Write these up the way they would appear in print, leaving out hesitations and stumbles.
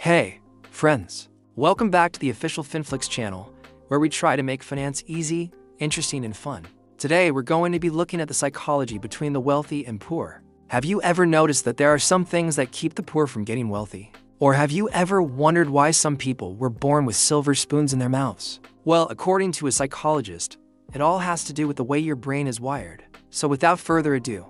Hey, friends. Welcome back to the official FinFlix channel, where we try to make finance easy, interesting, and fun. Today, we're going to be looking at the psychology between the wealthy and poor. Have you ever noticed that there are some things that keep the poor from getting wealthy? Or have you ever wondered why some people were born with silver spoons in their mouths? Well, according to a psychologist, it all has to do with the way your brain is wired. So without further ado,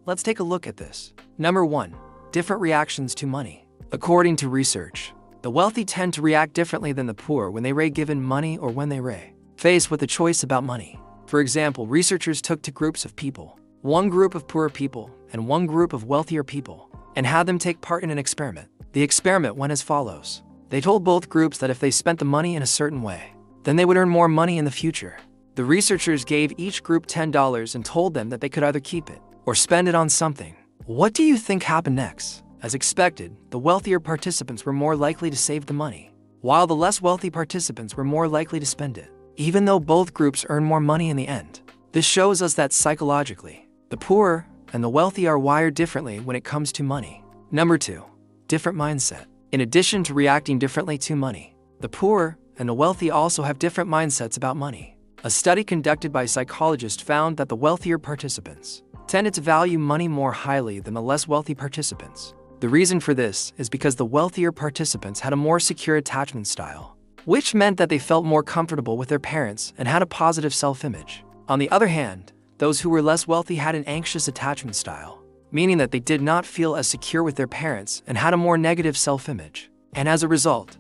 let's take a look at this. Number 1. Different reactions to money. According to research, the wealthy tend to react differently than the poor when they are given money or when they are faced with a choice about money. For example, researchers took two groups of people, one group of poorer people and one group of wealthier people, and had them take part in an experiment. The experiment went as follows. They told both groups that if they spent the money in a certain way, then they would earn more money in the future. The researchers gave each group $10 and told them that they could either keep it or spend it on something. What do you think happened next? As expected, the wealthier participants were more likely to save the money, while the less wealthy participants were more likely to spend it, even though both groups earned more money in the end. This shows us that psychologically, the poor and the wealthy are wired differently when it comes to money. Number 2. Different mindset. In addition to reacting differently to money, the poor and the wealthy also have different mindsets about money. A study conducted by psychologists found that the wealthier participants tended to value money more highly than the less wealthy participants. The reason for this is because the wealthier participants had a more secure attachment style, which meant that they felt more comfortable with their parents and had a positive self-image. On the other hand, those who were less wealthy had an anxious attachment style, meaning that they did not feel as secure with their parents and had a more negative self-image. And as a result,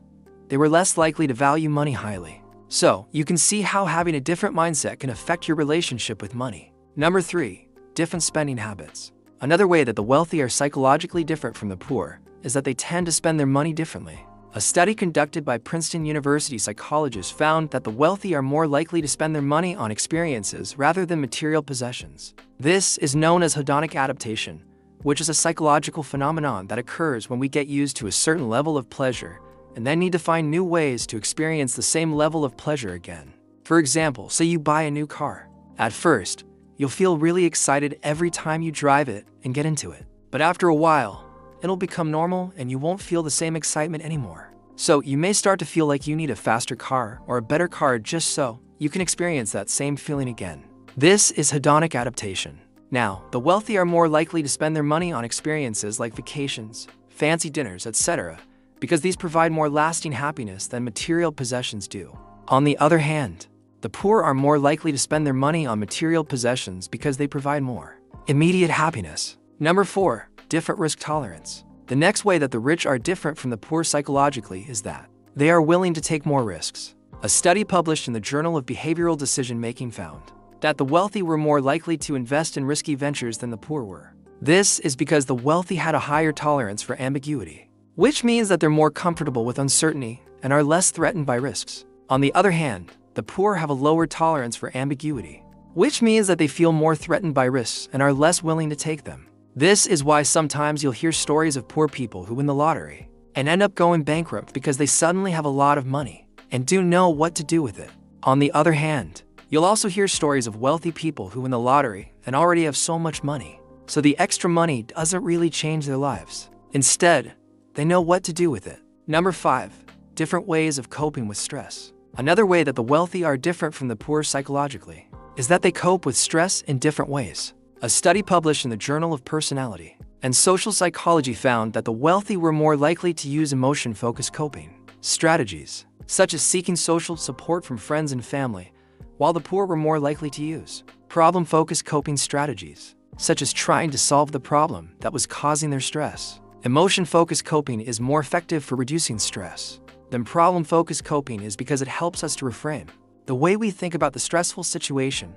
they were less likely to value money highly. So, you can see how having a different mindset can affect your relationship with money. Number 3. Different spending habits. Another way that the wealthy are psychologically different from the poor is that they tend to spend their money differently. A study conducted by Princeton University psychologists found that the wealthy are more likely to spend their money on experiences rather than material possessions. This is known as hedonic adaptation, which is a psychological phenomenon that occurs when we get used to a certain level of pleasure and then need to find new ways to experience the same level of pleasure again. For example, say you buy a new car. At first, you'll feel really excited every time you drive it and get into it. But after a while, it'll become normal and you won't feel the same excitement anymore. So you may start to feel like you need a faster car or a better car just so you can experience that same feeling again. This is hedonic adaptation. Now, the wealthy are more likely to spend their money on experiences like vacations, fancy dinners, etc., because these provide more lasting happiness than material possessions do. On the other hand, the poor are more likely to spend their money on material possessions because they provide more immediate happiness. Number 4. Different risk tolerance. The next way that the rich are different from the poor psychologically is that they are willing to take more risks. A study published in the Journal of Behavioral Decision-Making found that the wealthy were more likely to invest in risky ventures than the poor were. This is because the wealthy had a higher tolerance for ambiguity, which means that they're more comfortable with uncertainty and are less threatened by risks. On the other hand, the poor have a lower tolerance for ambiguity, which means that they feel more threatened by risks and are less willing to take them. This is why sometimes you'll hear stories of poor people who win the lottery and end up going bankrupt because they suddenly have a lot of money and do know what to do with it. On the other hand, you'll also hear stories of wealthy people who win the lottery and already have so much money, so the extra money doesn't really change their lives. Instead, they know what to do with it. Number 5. Different ways of coping with stress. Another way that the wealthy are different from the poor psychologically is that they cope with stress in different ways. A study published in the Journal of Personality and Social Psychology found that the wealthy were more likely to use emotion-focused coping strategies, such as seeking social support from friends and family, while the poor were more likely to use problem-focused coping strategies, such as trying to solve the problem that was causing their stress. Emotion-focused coping is more effective for reducing stress than problem-focused coping is because it helps us to reframe the way we think about the stressful situation,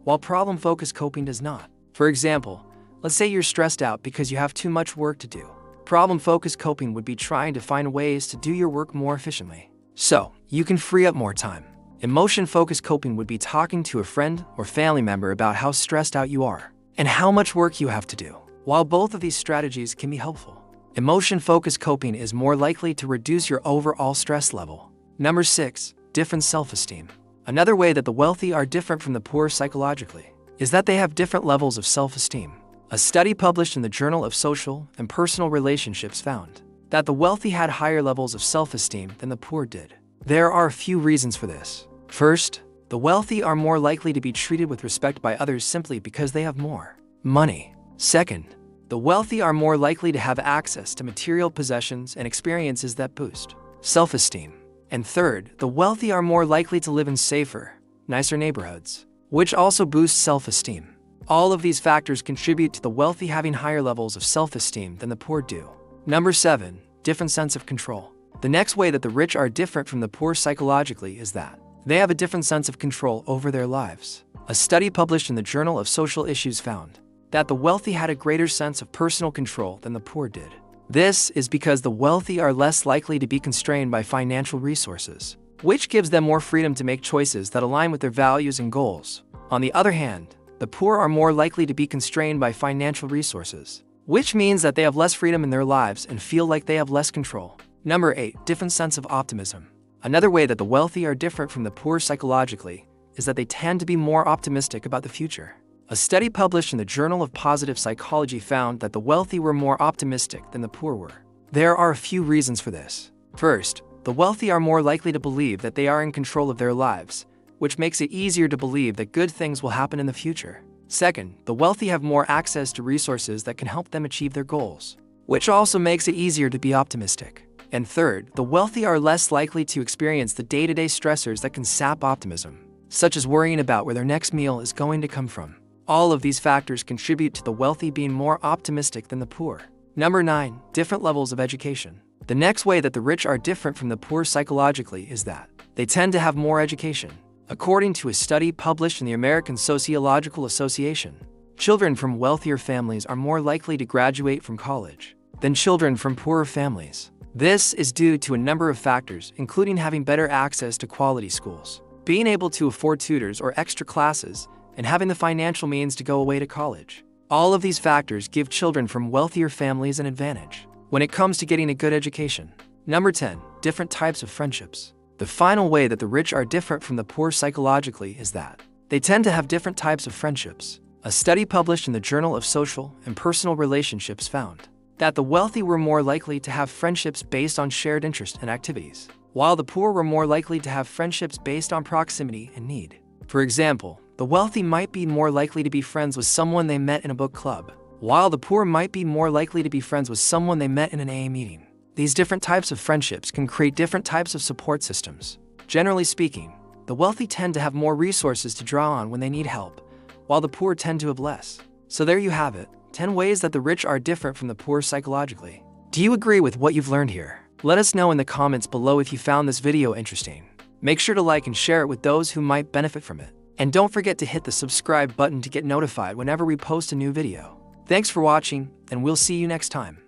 while problem-focused coping does not. For example, let's say you're stressed out because you have too much work to do. Problem-focused coping would be trying to find ways to do your work more efficiently, so you can free up more time. Emotion-focused coping would be talking to a friend or family member about how stressed out you are and how much work you have to do. While both of these strategies can be helpful, emotion-focused coping is more likely to reduce your overall stress level. Number 6. Different self-esteem. Another way that the wealthy are different from the poor psychologically is that they have different levels of self-esteem. A study published in the Journal of Social and Personal Relationships found that the wealthy had higher levels of self-esteem than the poor did. There are a few reasons for this. First, the wealthy are more likely to be treated with respect by others simply because they have more money. Second, the wealthy are more likely to have access to material possessions and experiences that boost self-esteem. And third, the wealthy are more likely to live in safer, nicer neighborhoods, which also boosts self-esteem. All of these factors contribute to the wealthy having higher levels of self-esteem than the poor do. Number 7, different sense of control. The next way that the rich are different from the poor psychologically is that they have a different sense of control over their lives. A study published in the Journal of Social Issues found that the wealthy had a greater sense of personal control than the poor did. This is because the wealthy are less likely to be constrained by financial resources, which gives them more freedom to make choices that align with their values and goals. On the other hand, the poor are more likely to be constrained by financial resources, which means that they have less freedom in their lives and feel like they have less control. Number 8, different sense of optimism. Another way that the wealthy are different from the poor psychologically is that they tend to be more optimistic about the future. A study published in the Journal of Positive Psychology found that the wealthy were more optimistic than the poor were. There are a few reasons for this. First, the wealthy are more likely to believe that they are in control of their lives, which makes it easier to believe that good things will happen in the future. Second, the wealthy have more access to resources that can help them achieve their goals, which also makes it easier to be optimistic. And third, the wealthy are less likely to experience the day-to-day stressors that can sap optimism, such as worrying about where their next meal is going to come from. All of these factors contribute to the wealthy being more optimistic than the poor. Number 9, different levels of education. The next way that the rich are different from the poor psychologically is that they tend to have more education. According to a study published in the American Sociological Association, children from wealthier families are more likely to graduate from college than children from poorer families. This is due to a number of factors, including having better access to quality schools, being able to afford tutors or extra classes, and having the financial means to go away to college. All of these factors give children from wealthier families an advantage when it comes to getting a good education. Number 10, different types of friendships. The final way that the rich are different from the poor psychologically is that they tend to have different types of friendships. A study published in the Journal of Social and Personal Relationships found that the wealthy were more likely to have friendships based on shared interests and activities, while the poor were more likely to have friendships based on proximity and need. For example, the wealthy might be more likely to be friends with someone they met in a book club, while the poor might be more likely to be friends with someone they met in an AA meeting. These different types of friendships can create different types of support systems. Generally speaking, the wealthy tend to have more resources to draw on when they need help, while the poor tend to have less. So there you have it, 10 ways that the rich are different from the poor psychologically. Do you agree with what you've learned here? Let us know in the comments below if you found this video interesting. Make sure to like and share it with those who might benefit from it. And don't forget to hit the subscribe button to get notified whenever we post a new video. Thanks for watching, and we'll see you next time.